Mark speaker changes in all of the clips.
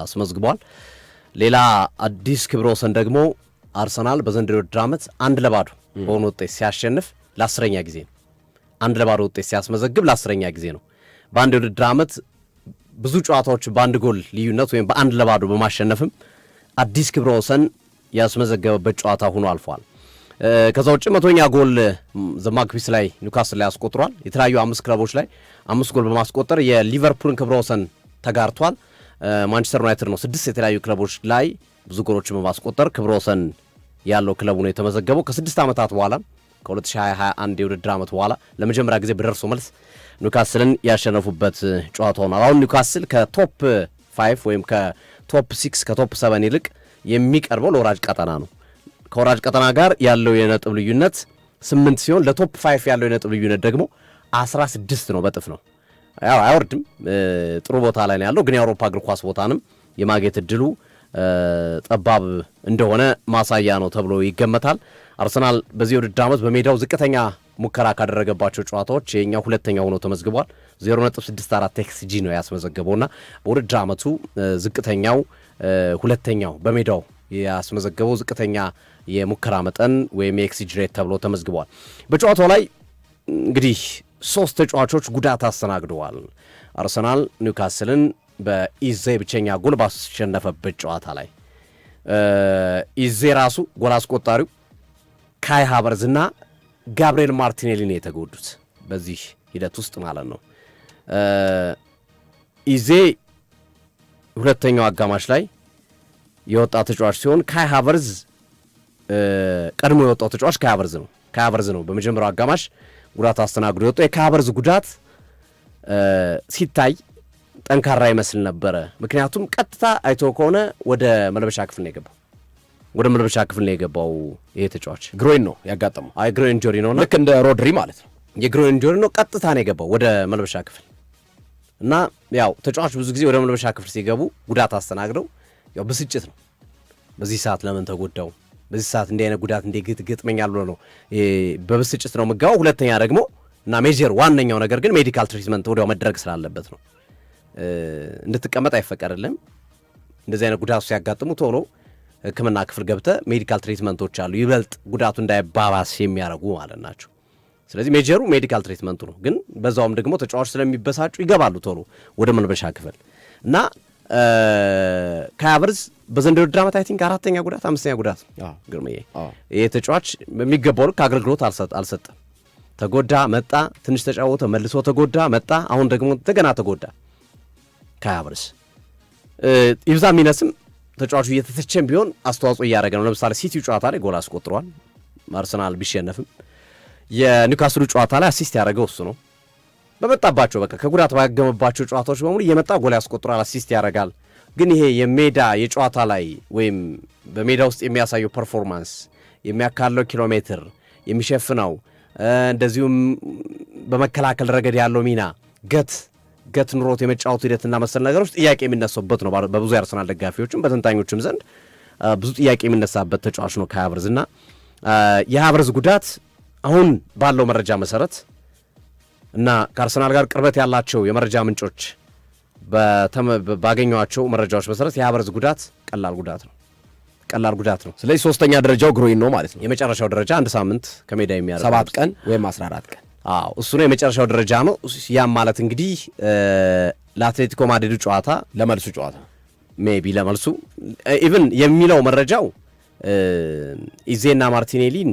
Speaker 1: አስመዝግቧል። ሌላ አዲስ ክብረ ወሰን ደግሞ አርሰናል በዘንድሮው ዓመት 1-0 በሆነ ውጤት ሲያሸንፍ ለ10ኛ ጊዜ ነው። 1-0 ውጤት ሲያስመዘግብ ለ10ኛ ጊዜ ነው። በአንድ የውድድር ዓመት ብዙ ጨዋታዎች በአንድ ጎል ልዩነት ወይም በ1-0 በማሸነፍም አዲስ ክብረ ወሰን ያስመዘገበበት ጨዋታ ሆኖ አልፏል። ከዛ ውጭ 100ኛ ጎል ዘማግቢስ ላይ ኒውካስል ላይ አስቆጥሯል። የተለያዩ 5 ክለቦች ላይ 5 ጎል በማስቆጠር የሊቨርፑልን ክብረ ወሰን ተጋርቷል። ማንቸስተር ዩናይትድ ነው 6 የተለያዩ ክለቦች ላይ ብዙ ጎሎችን በማስቆጠር ክብረ ወሰን ያለው ክለቡ ነው የተመዘገበው። ከ6 ዓመታት በኋላ ከ2021 የውድድር ዓመት በኋላ ለመጀመሪያ ጊዜ በደርሶ መልስ ኒውካስልን ያሸነፉበት ጨዋታ ሆኗል። አሁን ኒውካስል ከቶፕ 5 ወይም ከቶፕ 6 ከቶፕ 7 ይልቅ የሚቀርበው ለወራጅ ቀጠና ነው። ከወራጅ ቀጠና ጋር ያለው የነጥብ ልዩነት 8 ሲሆን ለቶፕ 5 ያለው የነጥብ ልዩነት ደግሞ 16 ነው። በጥፍ ነው። ያው አይወርድም፣ ጥሩ ቦታ ላይ ነው ያለው። ግን የአውሮፓ እግር ኳስ ቦታንም የማግኘት እድሉ ጠባብ እንደሆነ ማሳያ ነው ተብሎ ይገመታል። አርሰናል በዚህ ውድድር ዓመት በሜዳው ዝቅተኛ ሙከራ ካደረገባቸው ጨዋታዎች የኛው ሁለተኛው ሆኖ ተመዝግቧል። 0.64 ኤክስጂ ነው ያስመዘገበውና በውድድር ዓመቱ ዝቅተኛው ሁለተኛው በሜዳው ያስመዘገበው ዝቅተኛ የሙከራ መጠን ወይም የኤክስጂ ሬት ተብሎ ተመዝግቧል። በጨዋታው ላይ እንግዲህ 3 ተጫዋቾች ጉዳት አስተናግደዋል። አርሰናል ኒውካስልን በኢዜ ብቸኛ ጎል ባስሸነፈበት ጨዋታ ላይ ኢዜ ራሱ ጎል አስቆጣሪው ካይ ሃቨርዝና ጋብሪኤል ማርቲኔሊ ነው የተጎዱት በዚህ ሂደት ውስጥ ማለት ነው። ኢዜ ሁለተኛው አጋማሽ ላይ የወጣ ተጫዋች ሲሆን ካይ ሃቨርዝ ቀድሞ የወጣው ተጫዋች ካይ ሃቨርዝ ነው በመጀመሪያው አጋማሽ ጉዳት አስተናግዶ የወጣው። የካይ ሃቨርዝ ጉዳት ሲታይ ጠንካራ ይመስል ነበረ። ምክንያቱም ቀጥታ አይቶ ከሆነ ወደ መልበሻ ክፍል ነው የገባው ይሄ ተጫዋች ግሮይን ነው ያጋጠመው። ግሮይን ኢንጆሪ ነው፣ ልክ እንደ ሮድሪ ማለት ነው። የግሮይን ኢንጆሪ ነው፣ ቀጥታ ነው የገባው ወደ መልበሻ ክፍል እና ያው ተጫዋች ብዙ ጊዜ ወደ መልበሻ ክፍል ሲገቡ ጉዳት አስተናግደው ያው ብስጭት ነው። በዚህ ሰዓት ለምን ተጎዳው፣ በዚህ ሰዓት እንዲህ አይነት ጉዳት ገጥመኛል ብሎ ነው በብስጭት ነው የምገባው። ሁለተኛ ደግሞ እና ሜጀር ዋነኛው ነገር ግን ሜዲካል ትሪትመንት ወዲያው መደረግ ስላለበት ነው። እንድትቀመጥ አይፈቀድልም። እንደዚህ አይነት ጉዳቱ ሲያጋጥሙ ቶሎ ሕክምና ክፍል ገብተ ሜዲካል ትሪትመንቶች አሉ፣ ይበልጥ ጉዳቱ እንዳይባባስ የሚያደርጉ ማለት ናቸው። ስለዚህ ሜጀሩ ሜዲካል ትሪትመንቱ ነው። ግን በዛውም ደግሞ ተጫዋች ስለሚበሳጩ ይገባሉ ቶሎ ወደ መልበሻ ክፍል እና ካይ ሃቨርዝ በዘንድሮው ውድድር ዓመት አይ ቲንክ 4ኛ ጉዳት 5ኛ ጉዳት ግርምዬ ይሄ ተጫዋች በሚገባው ልክ አገልግሎት አልሰጠም። ተጎዳ፣ መጣ፣ ትንሽ ተጫወተ፣ መልሶ ተጎዳ፣ መጣ፣ አሁን ደግሞ እንደገና ተጎዳ። ካይ ሃቨርዝ ይብዛ ሚነስም ተጫዋቹ እየተተቸም ቢሆን አስተዋጽኦ እያደረገ ነው። ለምሳሌ ሲቲው ጨዋታ ላይ ጎል አስቆጥሯል። አርሰናል ቢሸነፍም የኒውካስሉ ጨዋታ ላይ አሲስት ያደረገው እሱ ነው። በመጣባቸው በቃ ከጉዳት ባገመባቸው ጨዋታዎች በሙሉ እየመጣ ጎል ያስቆጥራል፣ አሲስት ያደርጋል። ግን ይሄ የሜዳ የጨዋታ ላይ ወይም በሜዳ ውስጥ የሚያሳየው ፐርፎርማንስ፣ የሚያካለው ኪሎ ሜትር፣ የሚሸፍነው እንደዚሁም በመከላከል ረገድ ያለው ሚና ገት ኑሮት የመጫወቱ ሂደትና መሰል ነገሮች ጥያቄ የሚነሳበት ነው። በብዙ የአርሰናል ደጋፊዎችም በተንታኞችም ዘንድ ብዙ ጥያቄ የሚነሳበት ተጫዋች ነው ካይ ሃቨርዝ እና የሃቨርዝ ጉዳት አሁን ባለው መረጃ መሰረት እና ከአርሰናል ጋር ቅርበት ያላቸው የመረጃ ምንጮች ባገኟቸው መረጃዎች መሰረት የሃቨርዝ ጉዳት ቀላል ጉዳት ነው። ስለዚህ 3ኛ ደረጃው ግሮይን ነው ማለት ነው። የመጨረሻው ደረጃ 1 ሳምንት ከሜዳ የሚያደርግ 7 ቀን ወይም 14 ቀን እሱ ነው የመጨረሻው ደረጃ ነው። ያም ማለት እንግዲህ ለአትሌቲኮ ማድሪዱ ጨዋታ ለመልሱ ጨዋታ ሜቢ ለመልሱ ኢቭን የሚለው መረጃው ኢዜና ማርቲኔሊን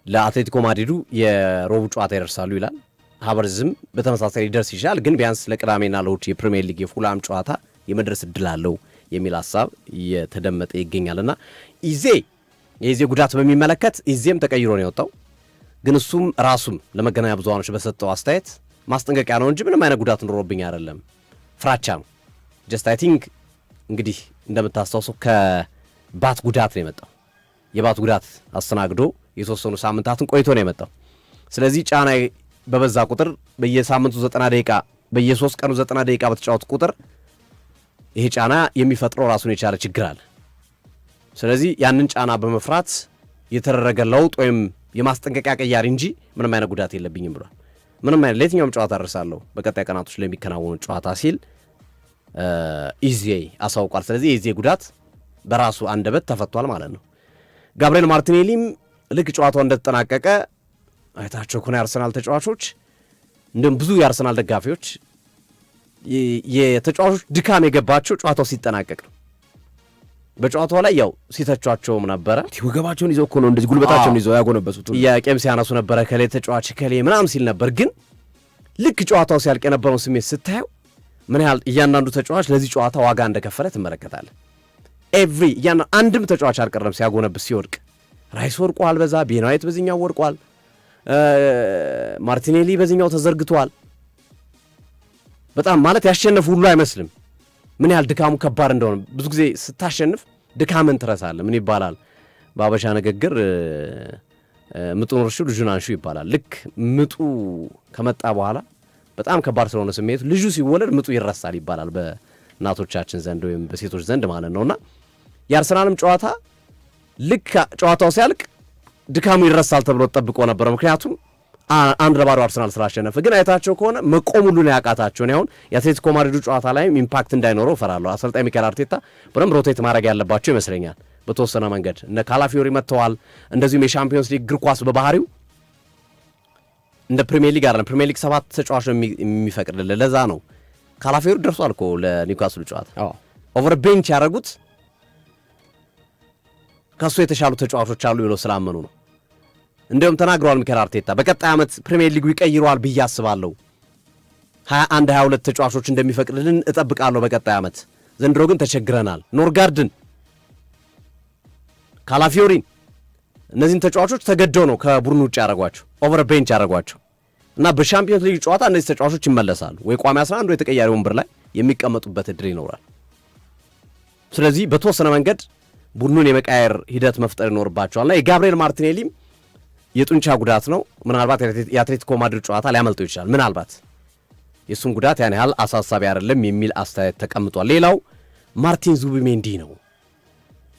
Speaker 1: ለአትሌቲኮ ማድሪዱ የሮቡ ጨዋታ ይደርሳሉ ይላል። ሃቨርዝም በተመሳሳይ ሊደርስ ይችላል፣ ግን ቢያንስ ለቅዳሜና ለእሑድ የፕሪሚየር ሊግ የፉላም ጨዋታ የመድረስ እድል አለው የሚል ሀሳብ እየተደመጠ ይገኛልና የኢዜ ጉዳት በሚመለከት ኢዜም ተቀይሮ ነው የወጣው። ግን እሱም ራሱም ለመገናኛ ብዙሃኖች በሰጠው አስተያየት ማስጠንቀቂያ ነው እንጂ ምንም አይነት ጉዳት ኖሮብኝ አይደለም፣ ፍራቻ ነው። ጀስት አይ ቲንክ እንግዲህ እንደምታስታውሰው ከባት ጉዳት ነው የመጣው። የባት ጉዳት አስተናግዶ የተወሰኑ ሳምንታትን ቆይቶ ነው የመጣው። ስለዚህ ጫና በበዛ ቁጥር በየሳምንቱ 90 ደቂቃ በየ3 ቀኑ 90 ደቂቃ በተጫወተ ቁጥር ይሄ ጫና የሚፈጥረው ራሱን የቻለ ችግር አለ። ስለዚህ ያንን ጫና በመፍራት የተደረገ ለውጥ ወይም የማስጠንቀቂያ ቀያሪ እንጂ ምንም አይነት ጉዳት የለብኝም ብሏል። ምንም አይነት ለየትኛውም ጨዋታ ደርሳለሁ በቀጣይ ቀናቶች ለሚከናወኑ ጨዋታ ሲል ኢዜ አሳውቋል። ስለዚህ የኢዜ ጉዳት በራሱ አንደበት ተፈቷል ማለት ነው። ጋብሪኤል ማርቲኔሊም ልክ ጨዋታው እንደተጠናቀቀ አይታቸው ከሆነ የአርሰናል ተጫዋቾች እንዲሁም ብዙ የአርሰናል ደጋፊዎች የተጫዋቾች ድካም የገባቸው ጨዋታው ሲጠናቀቅ ነው። በጨዋታው ላይ ያው ሲተቿቸውም ነበረ።
Speaker 2: ወገባቸውን ይዘው እኮ ነው እንደዚህ ጉልበታቸውን ይዘው ያጎነበሱት።
Speaker 1: ጥያቄም ሲያነሱ ነበረ ከሌ ተጫዋች ከሌ ምናምን ሲል ነበር። ግን ልክ ጨዋታው ሲያልቅ የነበረውን ስሜት ስታየው ምን ያህል እያንዳንዱ ተጫዋች ለዚህ ጨዋታ ዋጋ እንደከፈለ ትመለከታለህ። አንድም ተጫዋች አልቀረም ሲያጎነብስ ሲወድቅ። ራይስ ወድቋል፣ በዛ ቤናዊት በዚህኛው ወድቋል፣ ማርቲኔሊ በዚህኛው ተዘርግቷል። በጣም ማለት ያሸነፉ ሁሉ አይመስልም ምን ያህል ድካሙ ከባድ እንደሆነ። ብዙ ጊዜ ስታሸንፍ ድካምን ትረሳለህ። ምን ይባላል በአበሻ ንግግር ምጡን እርሹ ልጁን አንሹ ይባላል። ልክ ምጡ ከመጣ በኋላ በጣም ከባድ ስለሆነ ስሜቱ ልጁ ሲወለድ ምጡ ይረሳል ይባላል በእናቶቻችን ዘንድ ወይም በሴቶች ዘንድ ማለት ነውና የአርሰናልም ጨዋታ ልክ ጨዋታው ሲያልቅ ድካሙ ይረሳል ተብሎ ተጠብቆ ነበር። ምክንያቱም 1-0 አርሰናል ስላሸነፈ። ግን አይታቸው ከሆነ መቆም ሁሉ ነው ያቃታቸው። አሁን የአትሌቲኮ ማድሪዱ ጨዋታ ላይም ኢምፓክት እንዳይኖረው እፈራለሁ። አሰልጣኝ ሚኬል አርቴታ በደንብ ሮቴት ማድረግ ያለባቸው ይመስለኛል በተወሰነ መንገድ። እነ ካላፊዮሪ መጥተዋል። እንደዚሁም የሻምፒዮንስ ሊግ እግር ኳስ በባህሪው እንደ ፕሪሚየር ሊግ አይደለም። ፕሪሚየር ሊግ 7 ተጫዋች ነው የሚፈቅድልህ። ለዛ ነው ካላፊዮሪ ደርሷል እኮ ለኒውካስሉ ጨዋታ ኦቨር ቤንች ያደረጉት ከሱ የተሻሉ ተጫዋቾች አሉ ብለው ስላመኑ ነው። እንደውም ተናግረዋል ሚኬል አርቴታ በቀጣይ ዓመት ፕሪሚየር ሊጉ ይቀይረዋል ብዬ አስባለሁ። 21-22 ተጫዋቾች እንደሚፈቅድልን እጠብቃለሁ በቀጣይ ዓመት። ዘንድሮ ግን ተቸግረናል። ኖርጋርድን፣ ካላፊዮሪን እነዚህን ተጫዋቾች ተገደው ነው ከቡድኑ ውጭ ያደረጓቸው፣ ኦቨር ቤንች ያደረጓቸው እና በሻምፒዮንስ ሊግ ጨዋታ እነዚህ ተጫዋቾች ይመለሳሉ ወይ ቋሚ 11 ወይ የተቀያሪ ወንበር ላይ የሚቀመጡበት እድል ይኖራል። ስለዚህ በተወሰነ መንገድ ቡድኑን የመቃየር ሂደት መፍጠር ይኖርባቸዋልና የጋብሪኤል ማርቲኔሊም የጡንቻ ጉዳት ነው። ምናልባት የአትሌቲኮ ማድሪድ ጨዋታ ሊያመልጠው ይችላል። ምናልባት የእሱም ጉዳት ያን ያህል አሳሳቢ አይደለም የሚል አስተያየት ተቀምጧል። ሌላው ማርቲን ዙቢሜንዲ ነው።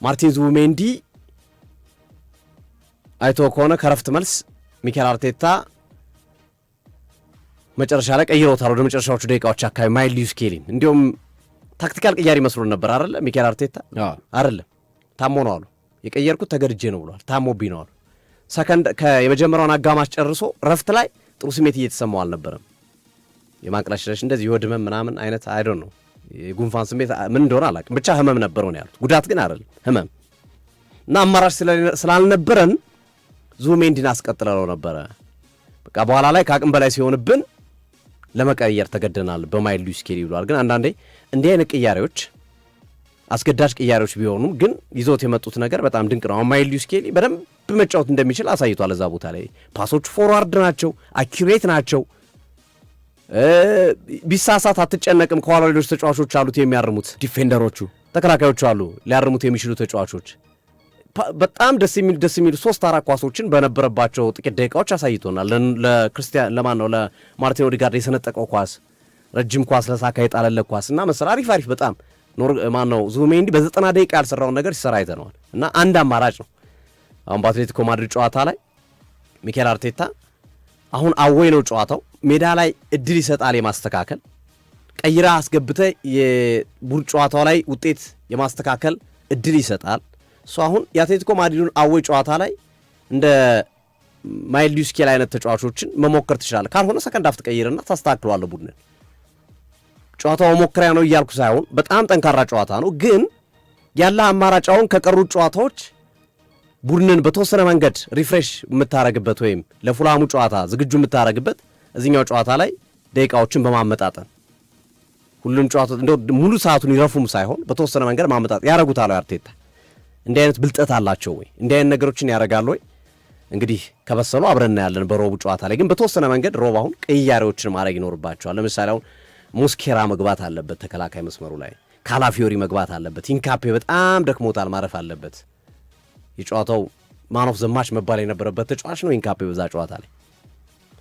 Speaker 1: ማርቲን ዙቢሜንዲ አይቶ ከሆነ ከረፍት መልስ ሚኬል አርቴታ መጨረሻ ላይ ቀይሮታል። ወደ መጨረሻዎቹ ደቂቃዎች አካባቢ ማይል ሉዊስ ስኬሊን እንዲሁም ታክቲካል ቅያሪ መስሎን ነበር አይደለ? ሚኬል አርቴታ አይደለም ታሞ ነው አሉ። የቀየርኩት ተገድጄ ነው ብሏል። ታሞብኝ ነው አሉ። ሰከንድ የመጀመሪያውን አጋማሽ ጨርሶ ረፍት ላይ ጥሩ ስሜት እየተሰማው አልነበረም። የማቅለሽለሽ እንደዚህ የወድመም ምናምን አይነት አይዶን ነው የጉንፋን ስሜት ምን እንደሆነ አላውቅም። ብቻ ህመም ነበረው ነው ያሉት። ጉዳት ግን አይደለም ህመም እና አማራጭ ስላልነበረን ዙቢሜንዲን አስቀጥለው ነበረ። በቃ በኋላ ላይ ከአቅም በላይ ሲሆንብን ለመቀየር ተገደናል በማይል ሉዊስ ስኬሊ ብሏል። ግን አንዳንዴ እንዲህ አይነት ቅያሬዎች አስገዳጅ ቅያሬዎች ቢሆኑም ግን ይዞት የመጡት ነገር በጣም ድንቅ ነው። ማይል ሉዊስ ስኬሊ በደንብ መጫወት እንደሚችል አሳይቷል። እዛ ቦታ ላይ ፓሶች ፎርዋርድ ናቸው፣ አኪሬት ናቸው። ቢሳሳት አትጨነቅም። ከኋላ ሌሎች ተጫዋቾች አሉት የሚያርሙት፣ ዲፌንደሮቹ ተከላካዮቹ አሉ ሊያርሙት የሚችሉ ተጫዋቾች። በጣም ደስ የሚሉ 3-4 ኳሶችን በነበረባቸው ጥቂት ደቂቃዎች አሳይቶናል። ለክርስቲያን ለማን ነው ለማርቲን ኦዲጋርድ የሰነጠቀው ኳስ፣ ረጅም ኳስ፣ ለሳካ የጣለለት ኳስ እና መሰራ አሪፍ በጣም ማን ነው ዙቢሜንዲ በ90 ደቂቃ ያልሰራውን ነገር ሲሰራ አይተነዋል። እና አንድ አማራጭ ነው አሁን በአትሌቲኮ ማድሪድ ጨዋታ ላይ ሚኬል አርቴታ አሁን አወይ ነው ጨዋታው ሜዳ ላይ እድል ይሰጣል የማስተካከል ቀይራ አስገብተ የቡድን ጨዋታው ላይ ውጤት የማስተካከል እድል ይሰጣል። እሱ አሁን የአትሌቲኮ ማድሪዱን አወይ ጨዋታ ላይ እንደ ማይል ሉዊስ ስኬሊ አይነት ተጫዋቾችን መሞከር ትችላለህ። ካልሆነ ሰከንድ አፍ ትቀይርና ታስተካክለዋለህ ቡድንን። ጨዋታው ሞክሪያ ነው እያልኩ ሳይሆን በጣም ጠንካራ ጨዋታ ነው። ግን ያለ አማራጫውን ከቀሩት ጨዋታዎች ቡድንን በተወሰነ መንገድ ሪፍሬሽ የምታረግበት ወይም ለፉላሙ ጨዋታ ዝግጁ የምታረግበት እዚህኛው ጨዋታ ላይ ደቂቃዎችን በማመጣጠን ሁሉም ጨዋታ እንደው ሙሉ ሰዓቱን ይረፉም ሳይሆን በተወሰነ መንገድ ማመጣጠን ያረጉታል። አርቴታ እንዲህ አይነት ብልጠት አላቸው ወይ? እንዲህ አይነት ነገሮችን ያረጋሉ ወይ? እንግዲህ ከበሰሉ አብረን እናያለን። በሮቡ ጨዋታ ላይ ግን በተወሰነ መንገድ ሮብ አሁን ቅያሬዎችን ማድረግ ይኖርባቸዋል። ለምሳሌ አሁን ሙስኬራ መግባት አለበት ተከላካይ መስመሩ ላይ፣ ካላፊዮሪ መግባት አለበት። ኢንካፔ በጣም ደክሞታል፣ ማረፍ አለበት። የጨዋታው ማን ኦፍ ዘ ማች መባል የነበረበት ተጫዋች ነው ኢንካፔ በዛ ጨዋታ ላይ።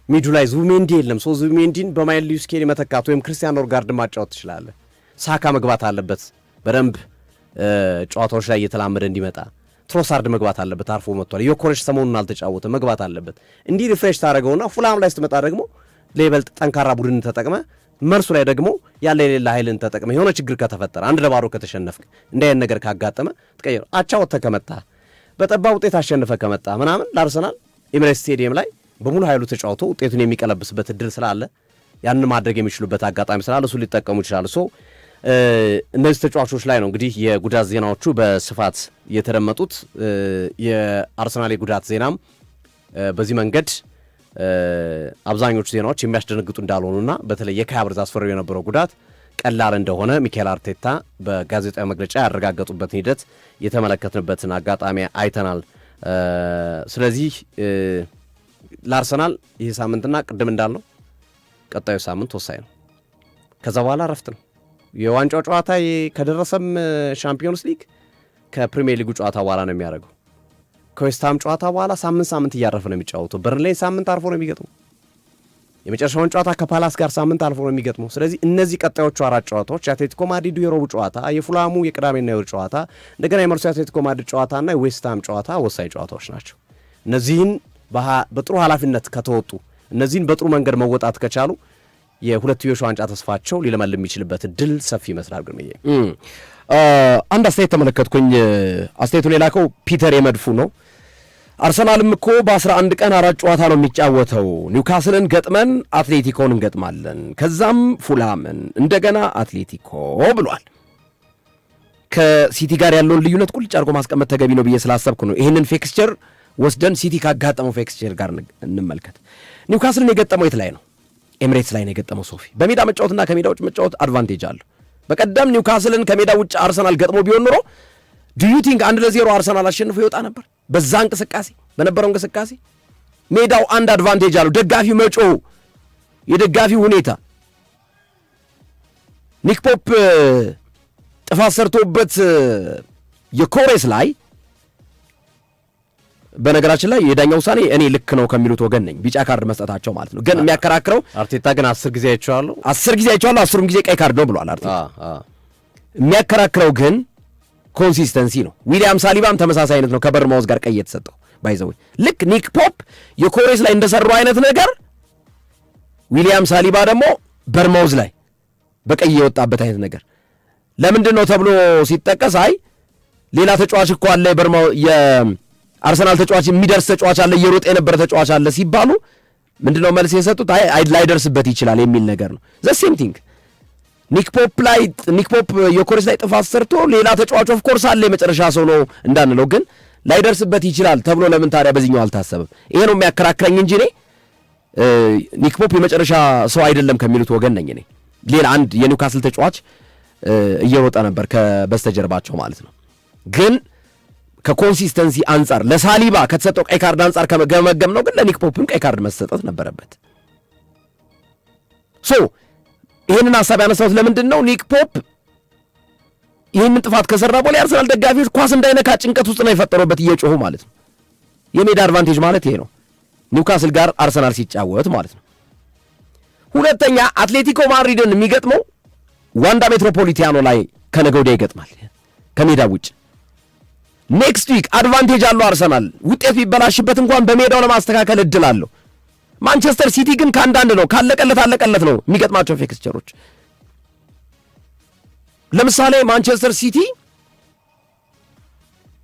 Speaker 1: ሚዱ ላይ ዙቢሜንዲ የለም። ዙቢሜንዲን በማይል ሉዊስ ስኬሊ መተካት ወይም ክርስቲያን ኖርጋርድ ማጫወት ትችላለህ። ሳካ መግባት አለበት በደንብ ጨዋታዎች ላይ እየተላመደ እንዲመጣ። ትሮሳርድ መግባት አለበት፣ አርፎ መጥቷል። ዮኮሬሽ ሰሞኑን አልተጫወተ፣ መግባት አለበት። እንዲህ ሪፍሬሽ ታደረገውና ፉላም ላይ ስትመጣ ደግሞ ለይበልጥ ጠንካራ ቡድን ተጠቅመ መልሱ ላይ ደግሞ ያለ የሌላ ኃይልን ተጠቅመህ የሆነ ችግር ከተፈጠረ 1-0 ከተሸነፍክ እንደ አይነት ነገር ካጋጠመ ትቀይር አቻ ወጥተህ ከመጣ በጠባብ ውጤት አሸንፈህ ከመጣ ምናምን ለአርሰናል ኤምሬትስ ስቴዲየም ላይ በሙሉ ኃይሉ ተጫውቶ ውጤቱን የሚቀለብስበት እድል ስላለ ያንን ማድረግ የሚችሉበት አጋጣሚ ስላለ እሱ ሊጠቀሙ ይችላሉ። እነዚህ ተጫዋቾች ላይ ነው እንግዲህ የጉዳት ዜናዎቹ በስፋት የተደመጡት። የአርሰናል የጉዳት ዜናም በዚህ መንገድ አብዛኞቹ ዜናዎች የሚያስደነግጡ እንዳልሆኑና በተለይ የካይ ሃቨርትዝ አስፈሪው የነበረው ጉዳት ቀላል እንደሆነ ሚኬል አርቴታ በጋዜጣዊ መግለጫ ያረጋገጡበትን ሂደት የተመለከትንበትን አጋጣሚ አይተናል። ስለዚህ ለአርሰናል ይህ ሳምንትና ቅድም እንዳልነው ቀጣዩ ሳምንት ወሳኝ ነው። ከዛ በኋላ እረፍት ነው። የዋንጫው ጨዋታ ከደረሰም ሻምፒዮንስ ሊግ ከፕሪሚየር ሊጉ ጨዋታ በኋላ ነው የሚያደርገው። ከዌስትሃም ጨዋታ በኋላ ሳምንት እያረፈ ነው የሚጫወተው። በርንሌይ ሳምንት አልፎ ነው የሚገጥመው። የመጨረሻውን ጨዋታ ከፓላስ ጋር ሳምንት አልፎ ነው የሚገጥመው። ስለዚህ እነዚህ ቀጣዮቹ 4 ጨዋታዎች የአትሌቲኮ ማድሪዱ የሮቡ ጨዋታ፣ የፉላሙ የቅዳሜና የእሁድ ጨዋታ፣ እንደገና የመርሱ የአትሌቲኮ ማድሪድ ጨዋታና የዌስትሃም ጨዋታ ወሳኝ ጨዋታዎች ናቸው። እነዚህን በጥሩ ኃላፊነት ከተወጡ እነዚህን በጥሩ መንገድ መወጣት ከቻሉ የሁለትዮሽ ዋንጫ ተስፋቸው ሊለመልም የሚችልበት እድል ሰፊ ይመስላል። ግን
Speaker 2: አንድ አስተያየት ተመለከትኩኝ። አስተያየቱን የላከው ፒተር የመድፉ ነው። አርሰናልም እኮ በ11 ቀን 4 ጨዋታ ነው የሚጫወተው። ኒውካስልን ገጥመን አትሌቲኮን እንገጥማለን፣ ከዛም ፉላምን፣ እንደገና አትሌቲኮ ብሏል። ከሲቲ ጋር ያለውን ልዩነት ቁልጭ አድርጎ ማስቀመጥ ተገቢ ነው ብዬ ስላሰብኩ ነው። ይህንን ፌክስቸር ወስደን ሲቲ ካጋጠመው ፌክስቸር ጋር እንመልከት። ኒውካስልን የገጠመው የት ላይ ነው? ኤምሬትስ ላይ ነው የገጠመው። ሶፊ በሜዳ መጫወትና ከሜዳ ውጭ መጫወት አድቫንቴጅ አለው። በቀደም ኒውካስልን ከሜዳ ውጭ አርሰናል ገጥሞ ቢሆን ኖሮ ዱ ዩ ቲንክ 1-0 አርሰናል አሸንፎ ይወጣ ነበር? በዛ እንቅስቃሴ በነበረው እንቅስቃሴ ሜዳው አንድ አድቫንቴጅ አለው። ደጋፊው መጮው፣ የደጋፊው ሁኔታ ኒክ ፖፕ ጥፋት ሰርቶበት የኮሬስ ላይ በነገራችን ላይ የዳኛው ውሳኔ እኔ ልክ ነው ከሚሉት ወገን ነኝ። ቢጫ ካርድ መስጠታቸው ማለት ነው። ግን የሚያከራክረው
Speaker 1: አርቴታ ግን 10 ጊዜ አይቼዋለሁ
Speaker 2: 10ም ጊዜ ቀይ ካርድ ነው ብሏል አርቴታ። የሚያከራክረው ግን ኮንሲስተንሲ ነው። ዊሊያም ሳሊባም ተመሳሳይ አይነት ነው ከበርማውዝ ጋር ቀይ የተሰጠው ባይዘው ልክ ኒክ ፖፕ የኮሬስ ላይ እንደሰራው አይነት ነገር ዊሊያም ሳሊባ ደግሞ በርማውዝ ላይ በቀይ የወጣበት አይነት ነገር ለምንድን ነው ተብሎ ሲጠቀስ አይ ሌላ ተጫዋች እኮ አለ በርማው የአርሰናል ተጫዋች የሚደርስ ተጫዋች አለ እየሮጠ የነበረ ተጫዋች አለ ሲባሉ ምንድነው መልስ የሰጡት? አይ ላይደርስበት ይችላል የሚል ነገር ነው። ዘ ሴም ቲንግ ኒክ ፖፕ የኮሬስ ላይ ጥፋት ሰርቶ ሌላ ተጫዋች ኦፍ ኮርስ አለ የመጨረሻ ሰው ነው እንዳንለው ግን ላይደርስበት ይችላል ተብሎ ለምን ታዲያ በዚህኛው አልታሰበም? ይሄ ነው የሚያከራክረኝ እንጂ እኔ ኒክ ፖፕ የመጨረሻ ሰው አይደለም ከሚሉት ወገን ነኝ። እኔ ሌላ አንድ የኒውካስል ተጫዋች እየሮጠ ነበር ከበስተጀርባቸው ማለት ነው። ግን ከኮንሲስተንሲ አንጻር ለሳሊባ ከተሰጠው ቀይ ካርድ አንጻር ከመገምገም ነው። ግን ለኒክ ፖፕም ቀይ ካርድ መሰጠት ነበረበት። ይህንን ሀሳብ ያነሳሁት ለምንድን ነው? ኒክ ፖፕ ይህንን ጥፋት ከሰራ በኋላ የአርሰናል ደጋፊዎች ኳስ እንዳይነካ ጭንቀት ውስጥ ነው የፈጠሩበት እየጮሁ ማለት ነው። የሜዳ አድቫንቴጅ ማለት ይሄ ነው፣ ኒውካስል ጋር አርሰናል ሲጫወት ማለት ነው። ሁለተኛ አትሌቲኮ ማድሪድን የሚገጥመው ዋንዳ ሜትሮፖሊታኖ ላይ ከነገ ወዲያ ይገጥማል ከሜዳ ውጭ። ኔክስት ዊክ አድቫንቴጅ አለው አርሰናል። ውጤት ቢበላሽበት እንኳን በሜዳው ለማስተካከል እድል አለው። ማንቸስተር ሲቲ ግን ከአንዳንድ ነው፣ ካለቀለት ነው የሚገጥማቸው ፊክስቸሮች። ለምሳሌ ማንቸስተር ሲቲ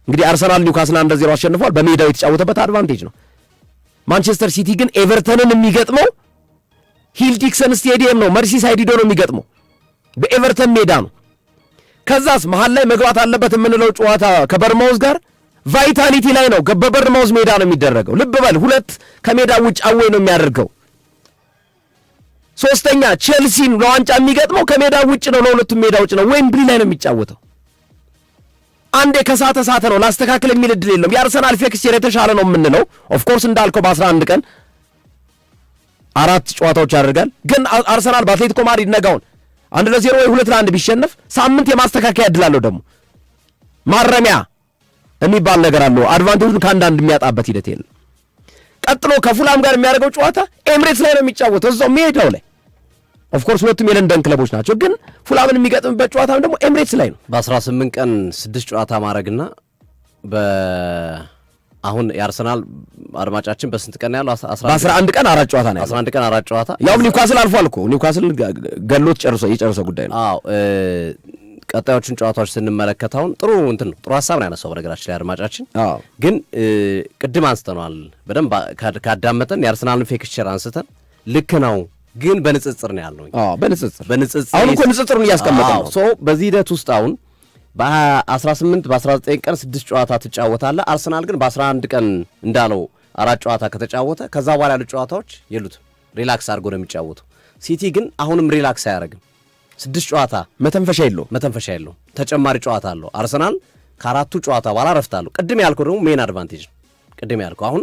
Speaker 2: እንግዲህ አርሰናል ኒውካስል 1-0 አሸንፏል። በሜዳው የተጫወተበት አድቫንቴጅ ነው። ማንቸስተር ሲቲ ግን ኤቨርተንን የሚገጥመው ሂል ዲክሰን ስቴዲየም ነው፣ መርሲሳይድ ሂዶ ነው የሚገጥመው፣ በኤቨርተን ሜዳ ነው። ከዛስ መሀል ላይ መግባት አለበት የምንለው ጨዋታ ከበርማውዝ ጋር ቫይታሊቲ ላይ ነው፣ በበርማውዝ ሜዳ ነው የሚደረገው። ልብ በል 2 ከሜዳ ውጭ አዌይ ነው የሚያደርገው። ሶስተኛ ቼልሲን ለዋንጫ የሚገጥመው ከሜዳ ውጭ ነው፣ ለሁለቱም ሜዳ ውጭ ነው፣ ዌምብሊ ላይ ነው የሚጫወተው። አንዴ ከሳተ ነው ላስተካክል የሚል እድል የለውም። የአርሰናል ፊክስቸር የተሻለ ነው የምንለው ኦፍኮርስ እንዳልከው በ11 ቀን 4 ጨዋታዎች ያደርጋል። ግን አርሰናል በአትሌቲኮ ማድሪድ ነጋውን 1-0 ወይ 2-1 ቢሸነፍ ሳምንት የማስተካከያ እድል አለው። ደግሞ ማረሚያ የሚባል ነገር አለው። አድቫንቴጁን ከአንዳንድ የሚያጣበት ሂደት የለም። ቀጥሎ ከፉላም ጋር የሚያደርገው ጨዋታ ኤምሬትስ ላይ ነው የሚጫወተው፣ እዛው ሜዳው ላይ። ኦፍኮርስ ሁለቱም የለንደን ክለቦች ናቸው፣ ግን ፉላምን የሚገጥምበት ጨዋታም ደግሞ ኤምሬትስ ላይ ነው።
Speaker 1: በ18 ቀን 6 ጨዋታ ማድረግና አሁን የአርሰናል አድማጫችን በስንት ቀን ያለው?
Speaker 2: በ11 ቀን 4 ጨዋታ ነው።
Speaker 1: 11 ቀን 4 ጨዋታ።
Speaker 2: ያው ኒውካስል አልፏል እኮ ኒውካስል ገሎት የጨረሰ ጉዳይ ነው።
Speaker 1: አዎ ቀጣዮቹን ጨዋታዎች ስንመለከት አሁን ጥሩ እንትን ነው፣ ጥሩ ሀሳብ ነው ያነሳው በነገራችን ላይ አድማጫችን። ግን ቅድም አንስተነዋል በደንብ ካዳመጠን የአርሰናልን ፊክስቸር አንስተን ልክ ነው ግን በንጽጽር ነው ያለው።
Speaker 2: በንጽጽር አሁን እኮ ንጽጽሩን እያስቀመጠ ነው።
Speaker 1: ሶ በዚህ ሂደት ውስጥ አሁን በ18 በ19 ቀን 6 ጨዋታ ትጫወታለህ። አርሰናል ግን በ11 ቀን እንዳለው 4 ጨዋታ ከተጫወተ ከዛ በኋላ ያሉ ጨዋታዎች የሉትም፣ ሪላክስ አድርጎ ነው የሚጫወተው። ሲቲ ግን አሁንም ሪላክስ አያደርግም። 6 ጨዋታ
Speaker 2: መተንፈሻ የለው
Speaker 1: ተጨማሪ ጨዋታ አለው። አርሰናል ከአራቱ ጨዋታ በኋላ ረፍት አለው። ቅድም ያልከው ደግሞ ሜን አድቫንቴጅ ነው። ቅድም ያልከው አሁን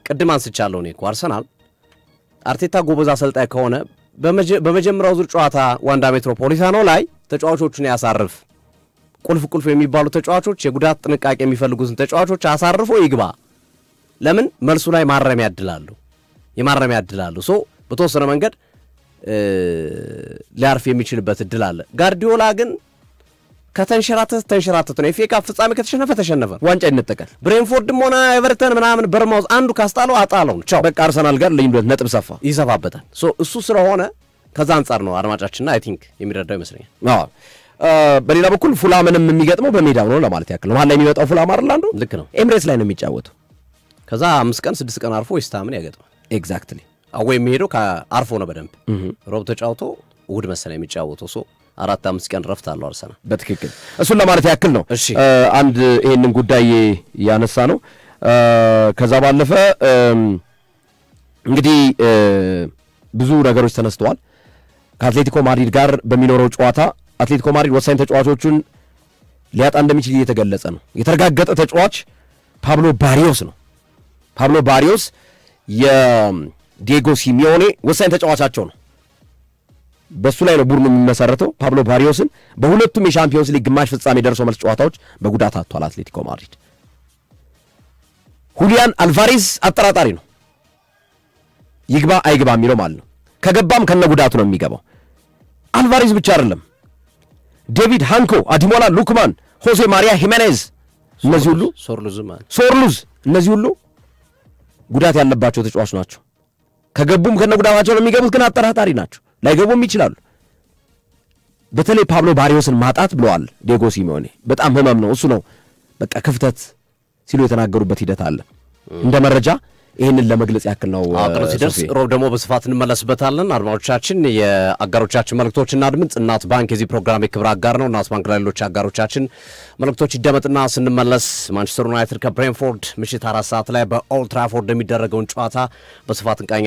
Speaker 1: ቅድም አንስቻለሁ እኔ እኮ አርሰናል አርቴታ ጎበዝ አሰልጣኝ ከሆነ በመጀመሪያው ዙር ጨዋታ ዋንዳ ሜትሮፖሊታኖ ላይ ተጫዋቾቹን ያሳርፍ። ቁልፍ የሚባሉ ተጫዋቾች የጉዳት ጥንቃቄ የሚፈልጉትን ተጫዋቾች አሳርፎ ይግባ። ለምን መልሱ ላይ ማረሚያ ያድላሉ። ሶ በተወሰነ መንገድ ሊያርፍ የሚችልበት እድል አለ። ጋርዲዮላ ግን ከተንሸራተተ ነው። የፌካ ፍጻሜ ተሸነፈ፣
Speaker 2: ዋንጫ ይነጠቃል።
Speaker 1: ብሬንፎርድም ሆነ ኤቨርተን ምናምን በርማውዝ አንዱ ካስጣለው አጣለው ነው። ቻው
Speaker 2: በቃ አርሰናል ጋር ልዩነት ነጥብ
Speaker 1: ይሰፋበታል። ሶ እሱ ስለሆነ ከዛ አንጻር ነው አድማጫችንና አይ ቲንክ የሚረዳው ይመስለኛል።
Speaker 2: በሌላ በኩል ፉላምንም የሚገጥመው በሜዳው ነው ለማለት ያክል ነው። መሀል ላይ የሚወጣው ፉላም አይደል? አንዱ
Speaker 1: ልክ ነው።
Speaker 2: ኤምሬትስ ላይ ነው የሚጫወተው።
Speaker 1: ከዛ 5 ቀን 6 ቀን አርፎ ዌስትሃምን ያገጥማል።
Speaker 2: ኤግዛክትሊ
Speaker 1: አዎ የሚሄደው ከአርፎ ነው በደንብ ሮብ ተጫውቶ እሑድ መሰለኝ የሚጫወተው። ሶ 4-5 ቀን ረፍት አለው አርሰናል።
Speaker 2: በትክክል እሱን ለማለት ያክል ነው።
Speaker 1: እሺ
Speaker 2: አንድ ይሄንን ጉዳይ ያነሳ ነው። ከዛ ባለፈ እንግዲህ ብዙ ነገሮች ተነስተዋል። ከአትሌቲኮ ማድሪድ ጋር በሚኖረው ጨዋታ አትሌቲኮ ማድሪድ ወሳኝ ተጫዋቾቹን ሊያጣ እንደሚችል እየተገለጸ ነው። የተረጋገጠ ተጫዋች ፓብሎ ባሪዮስ ነው። ፓብሎ ባሪዮስ የዲየጎ ሲሚዮኔ ወሳኝ ተጫዋቻቸው ነው። በሱ ላይ ነው ቡድኑ የሚመሰረተው። ፓብሎ ባሪዮስን በሁለቱም የሻምፒዮንስ ሊግ ግማሽ ፍጻሜ ደርሶ መልስ ጨዋታዎች በጉዳት አጥቷል አትሌቲኮ ማድሪድ። ሁሊያን አልቫሬዝ አጠራጣሪ ነው። ይግባ አይግባ የሚለው ማለት ነው። ከገባም ከነ ጉዳቱ ነው የሚገባው። አልቫሬዝ ብቻ አይደለም፣ ዴቪድ ሃንኮ፣ አዲሞላ ሉክማን፣ ሆሴ ማሪያ ሂሜኔዝ፣ እነዚህ ሁሉ ሶርሉዝ እነዚህ ሁሉ ጉዳት ያለባቸው ተጫዋች ናቸው። ከገቡም ከነ ጉዳታቸው ነው የሚገቡት፣ ግን አጠራጣሪ ናቸው። ላይገቡም ይችላሉ። በተለይ ፓብሎ ባሪዮስን ማጣት ብለዋል ዲየጎ ሲሚዮኔ በጣም ህመም ነው። እሱ ነው በቃ ክፍተት ሲሉ የተናገሩበት ሂደት አለ። እንደ መረጃ ይህንን ለመግለጽ ያክል ነው።
Speaker 1: ጥሩ ሲደርስ ሮብ ደግሞ በስፋት እንመለስበታለን። አድማጮቻችን የአጋሮቻችን መልእክቶችና ድምፅ እናት ባንክ የዚህ ፕሮግራም የክብር አጋር ነው። እናት ባንክ ለሌሎች አጋሮቻችን መልእክቶች ይደመጥና ስንመለስ ማንቸስተር ዩናይትድ ከብሬንፎርድ ምሽት 4 ሰዓት ላይ በኦልድ ትራፎርድ የሚደረገውን ጨዋታ በስፋት እንቃኛ